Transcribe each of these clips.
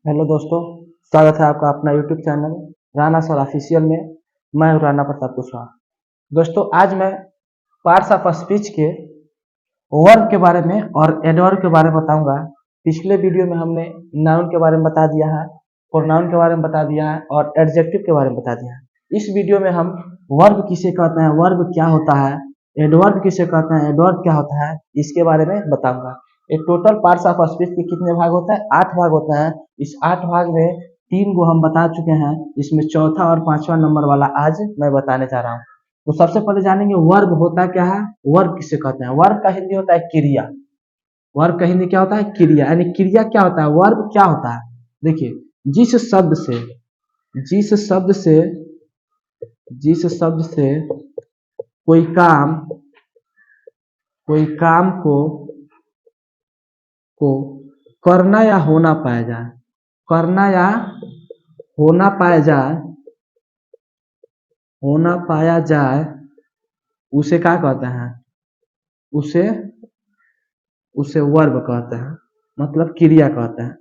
Hello दोस्तों, स्वागत है आपका अपना YouTube channel Rana sir official में। मैं हूं राणा प्रताप कुशवाहा। दोस्तों, आज मैं पार्ट्स ऑफ स्पीच के वर्ब के बारे में और एडवर्ब के बारे में बताऊंगा। पिछले वीडियो में हमने नाउन के बारे में बता दिया है, प्रोनाउन के बारे में बता दिया है और एडजेक्टिव के बारे में बता दिया है। इस वीडियो में हम वर्ब किसे कहते हैं, वर्ब क्या होता है, एडवर्ब किसे कहते हैं, एडवर्ब क्या होता है, इसके बारे में बताऊंगा। एक टोटल पार्ट्स ऑफ स्पीच के कितने भाग होता है? 8 भाग होता है। इस 8 भाग में 3 को हम बता चुके हैं, इसमें चौथा और 5वां नंबर वाला आज मैं बताने जा रहा हूँ। तो सबसे पहले जानेंगे वर्ब होता क्या है, वर्ब किसे कहते हैं। वर्ब का हिंदी होता है क्रिया। वर्ब का हिंदी क्या होता है? क्रिया। यानी क्रिया क्या होता है, वर्ब क्या होता है। देखिए, जिस शब्द से जिस शब्द से जिस शब्द से कोई काम को करना या होना पाया जाए, करना या होना पाया जाए होना पाया जाए उसे क्या कहते हैं? उसे उसे वर्ब कहते हैं, मतलब क्रिया कहते हैं।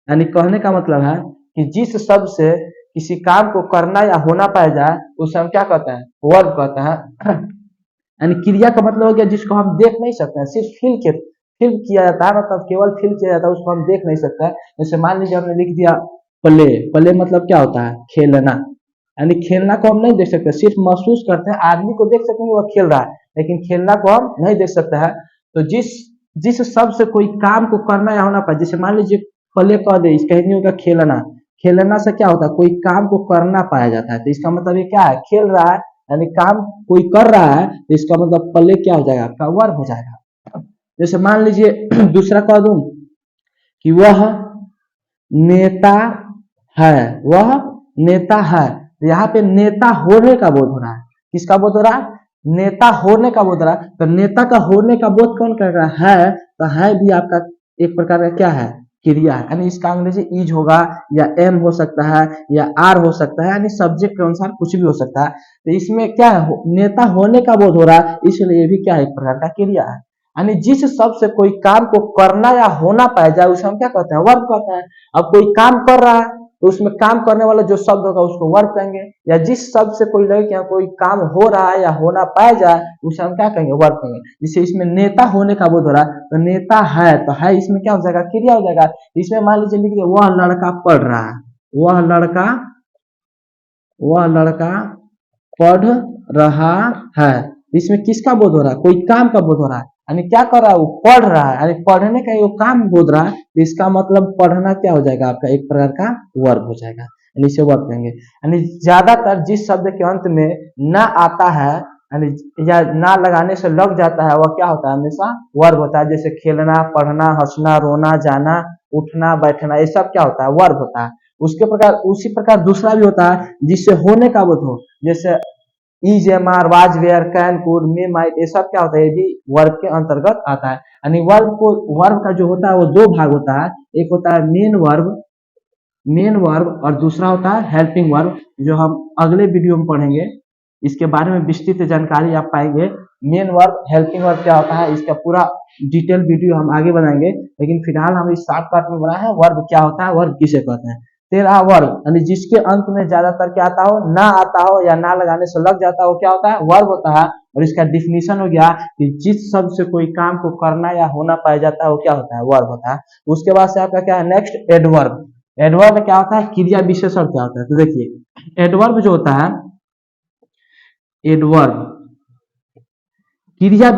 यानी कहने का मतलब है कि जिस शब्द से किसी काम को करना या होना पाया जाए उसे हम क्या कहते हैं? वर्ब कहते हैं। यानी क्रिया का मतलब हो गया जिसको हम देख नहीं सकते हैं, सिर्फ फील किया जाता है, मतलब केवल फील किया जाता है, उसको हम देख नहीं सकते हैं। जैसे मान लीजिए हमने लिख दिया प्ले। प्ले मतलब क्या होता है? खेलना। यानी खेलना को हम नहीं देख सकते, सिर्फ महसूस करते हैं। आदमी को देख सकते हैं वह खेल रहा है, लेकिन खेलना को हम नहीं देख सकते हैं। तो जिस जिस शब्द से कोई काम को करना या होना पाए, जैसे मान लीजिए प्ले कह दे, इसका हिंदी होगा खेलना। खेलना से क्या होता है? कोई काम को करना पाया जाता है। तो इसका मतलब ये क्या है? खेल रहा है, यानी काम कोई कर रहा है, तो इसका मतलब प्ले क्या हो जाएगा? आपका वर्ब हो जाएगा। जैसे मान लीजिए दूसरा कह दूं कि वह नेता है, वह नेता है। तो यहाँ पे नेता होने का बोध हो रहा है। किसका बोध हो रहा है? नेता होने का बोध हो रहा है। तो नेता का होने का बोध कौन कर रहा है? तो है भी आपका एक प्रकार का क्या है? क्रिया है। यानी इसका अंग्रेजी इज होगा, या एम हो सकता है, या आर हो सकता है, यानी सब्जेक्ट के अनुसार कुछ भी हो सकता है। तो इसमें क्या है? नेता होने का बोध हो रहा है, इसलिए ये भी क्या है? एक प्रकार का क्रिया है। यानी जिस शब्द से कोई काम को करना या होना पाया जाए उसे हम क्या कहते हैं? वर्ब कहते हैं। अब कोई काम कर रहा है तो उसमें काम करने वाला जो शब्द होगा उसको वर्ब कहेंगे। या जिस शब्द से कोई लगे कि कोई काम हो रहा है या होना पाया जाए उसे हम क्या कहेंगे? वर्ब कहेंगे। जैसे इसमें नेता होने का बोध हो रहा है, तो नेता है, तो है इसमें क्या हो जाएगा? क्रिया हो जाएगा। इसमें मान लीजिए लिख दिया वह लड़का पढ़ रहा है, वह लड़का वह लड़का पढ़ रहा है। इसमें किसका बोध हो रहा है? कोई काम का बोध हो रहा है। यानी क्या कर रहा है? वो पढ़ रहा है, यानी पढ़ने का वो काम बोध रहा है। तो इसका मतलब पढ़ना क्या हो जाएगा? आपका एक प्रकार का वर्ब हो जाएगा। यानी इसे वर्ब कहेंगे। यानी ज्यादातर जिस शब्द के अंत में ना आता है, यानी या ना लगाने से लग जाता है, वह क्या होता है? हमेशा वर्ब होता है। जैसे खेलना, पढ़ना, हंसना, रोना, जाना, उठना, बैठना, ये सब क्या होता है? वर्ब होता है। उसी प्रकार दूसरा भी होता है जिससे होने का बोध हो, जैसे is, am, are, was, were, can, could, may, might, ये सब क्या होता है? ये भी वर्ब के अंतर्गत आता है। यानी वर्ब का जो होता है वो दो भाग होता है। एक होता है मेन वर्ब और दूसरा होता है हेल्पिंग वर्ब, जो हम अगले वीडियो में पढ़ेंगे। इसके बारे में विस्तृत जानकारी आप पाएंगे। मेन वर्ब, हेल्पिंग वर्ब क्या होता है, इसका पूरा डिटेल वीडियो हम आगे बनाएंगे। लेकिन फिलहाल हम इस शॉर्टकट में बनाए हैं वर्ब क्या होता है, वर्ब किसे कहते हैं। तेरह वर्ब, यानी जिसके अंत में ज्यादातर क्या आता हो? ना आता हो या ना लगाने से लग जाता हो, क्या होता है? वर्ब होता है। और इसका डिफिनीशन हो गया कि जिस शब्द से कोई काम को करना या होना पाया जाता है वो क्या होता है? वर्ब होता है। उसके बाद से आपका क्या है? Next adverb. एडवर्ब क्या होता है? क्रिया विशेषण क्या होता है? तो देखिए, एडवर्ब जो होता है, एडवर्ब क्रिया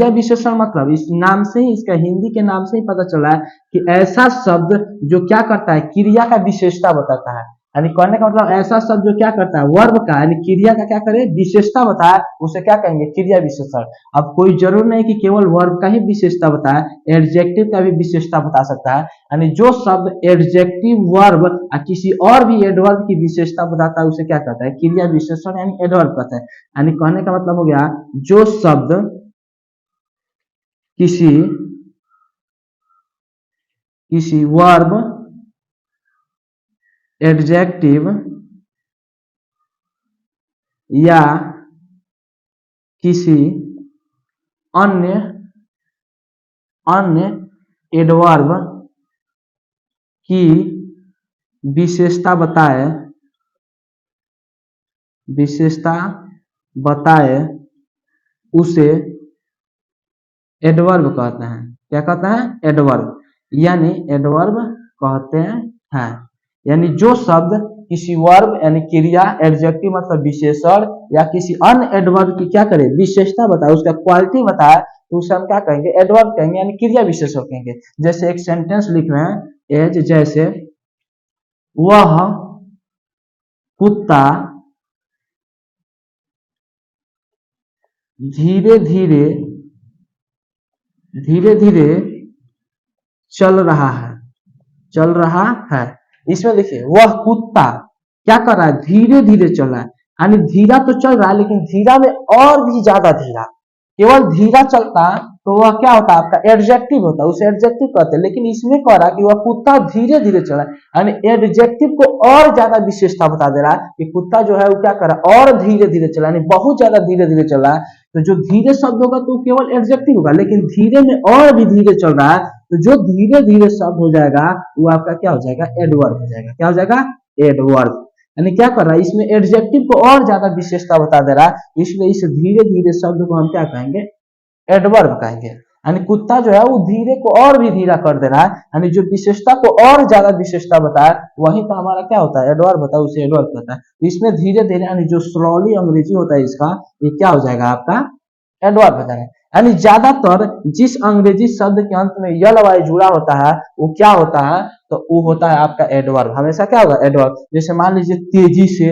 विशेषण मतलब इस नाम से ही, इसका हिंदी के नाम से ही पता चला है कि ऐसा शब्द जो क्या करता है? क्रिया का विशेषता बताता है। यानी कहने का मतलब ऐसा शब्द जो क्या करता है? वर्ब का, यानी क्रिया का क्या करे? विशेषता बताए, उसे क्या कहेंगे? क्रिया विशेषण। अब कोई जरूर नहीं कि केवल वर्ब का ही विशेषता बताए, एडजेक्टिव का भी विशेषता बता सकता है। यानी जो शब्द एडजेक्टिव, वर्ब या किसी और भी एडवर्ब की विशेषता बताता है उसे क्या कहता है? क्रिया विशेषण, यानी एडवर्ब कहता है। यानी कहने का मतलब हो गया जो शब्द किसी किसी वर्ब, एडजेक्टिव या किसी अन्य अन्य एडवर्ब की विशेषता बताए, विशेषता बताए उसे एडवर्ब कहते हैं। क्या कहते हैं? एडवर्ब, यानी एडवर्ब कहते हैं। यानी जो शब्द किसी वर्ब यानी क्रिया, एडजेक्टिव मतलब विशेषण या किसी अन्य एडवर्ब की क्या करे, विशेषता बताए, उसका क्वालिटी बताए, तो उसे हम क्या कहेंगे? एडवर्ब कहेंगे, यानी क्रिया विशेषण कहेंगे। जैसे एक सेंटेंस लिख रहे हैं, एज जैसे वह कुत्ता धीरे धीरे धीरे धीरे चल रहा है, चल रहा है। इसमें देखिए वह कुत्ता क्या कर रहा है? धीरे धीरे चल रहा है, यानी धीरा तो चल रहा है लेकिन धीरा में और भी ज्यादा धीरा। केवल धीरा चलता तो वह क्या होता? आपका एडजेक्टिव होता, उसे एडजेक्टिव कहते हैं। लेकिन इसमें कह रहा कि वह कुत्ता धीरे धीरे चल रहा है, यानी एडजेक्टिव को और ज्यादा विशेषता बता दे रहा है कि कुत्ता जो है वो क्या कर रहा है? और धीरे धीरे चल रहा है, यानी बहुत ज्यादा धीरे धीरे चल रहा है। तो जो धीरे शब्द होगा तो केवल एडजेक्टिव होगा, लेकिन धीरे में और भी धीरे चल रहा है, तो जो धीरे धीरे शब्द हो जाएगा वो आपका क्या हो जाएगा? एडवर्ब हो जाएगा। क्या हो जाएगा? एडवर्ब। यानी क्या कर रहा है? इसमें एडजेक्टिव को और ज्यादा विशेषता बता दे रहा है, इसलिए इस धीरे धीरे शब्द को हम क्या कहेंगे? एडवर्ब कहेंगे। यानी कुत्ता जो है वो धीरे को और भी धीरा कर दे रहा है, यानी जो विशेषता को और ज्यादा विशेषता बताया वही तो हमारा क्या होता है? एडवर्ब होता है, उसे एडवर्ब कहता है। इसमें धीरे धीरे यानी जो स्लोली अंग्रेजी होता है इसका, ये क्या हो जाएगा? आपका एडवर्ब हो जाएगा। यानी ज्यादातर जिस अंग्रेजी शब्द के अंत में यल वाई जुड़ा होता है वो क्या होता है? तो वो होता है आपका एडवर्ब। हमेशा क्या होगा? एडवर्ब। जैसे मान लीजिए तेजी से,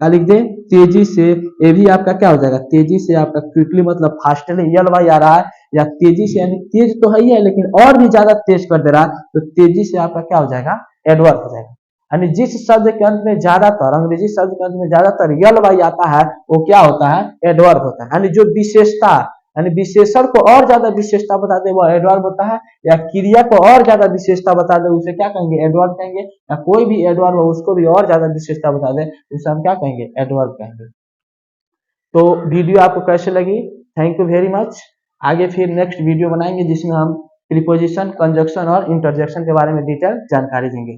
क्या लिख दे? तेजी से, ये भी आपका क्या हो जाएगा? तेजी से, आपका क्विकली मतलब फास्टली यल वाई आ रहा है, या तेजी से यानी तेज तो है ही है लेकिन और भी ज्यादा तेज कर दे रहा है, तो तेजी से आपका क्या हो जाएगा? एडवर्ब हो जाएगा। यानी जिस शब्द के अंत में ज्यादातर, अंग्रेजी शब्द के अंत में ज्यादातर यल वाई आता है वो क्या होता है? एडवर्ब होता है। यानी जो विशेषता यानी विशेषण को और ज्यादा विशेषता बता दे वो एडवर्ब होता है, या क्रिया को और ज्यादा विशेषता बता दे उसे क्या कहेंगे? एडवर्ब कहेंगे। या कोई भी एडवर्ब हो उसको भी और ज्यादा विशेषता बता दे उसे हम क्या कहेंगे? एडवर्ब कहेंगे। तो वीडियो आपको कैसे लगी? Thank you very much. आगे फिर नेक्स्ट वीडियो बनाएंगे जिसमें हम प्रीपोजिशन, कंजक्शन और इंटरजेक्शन के बारे में डिटेल जानकारी देंगे।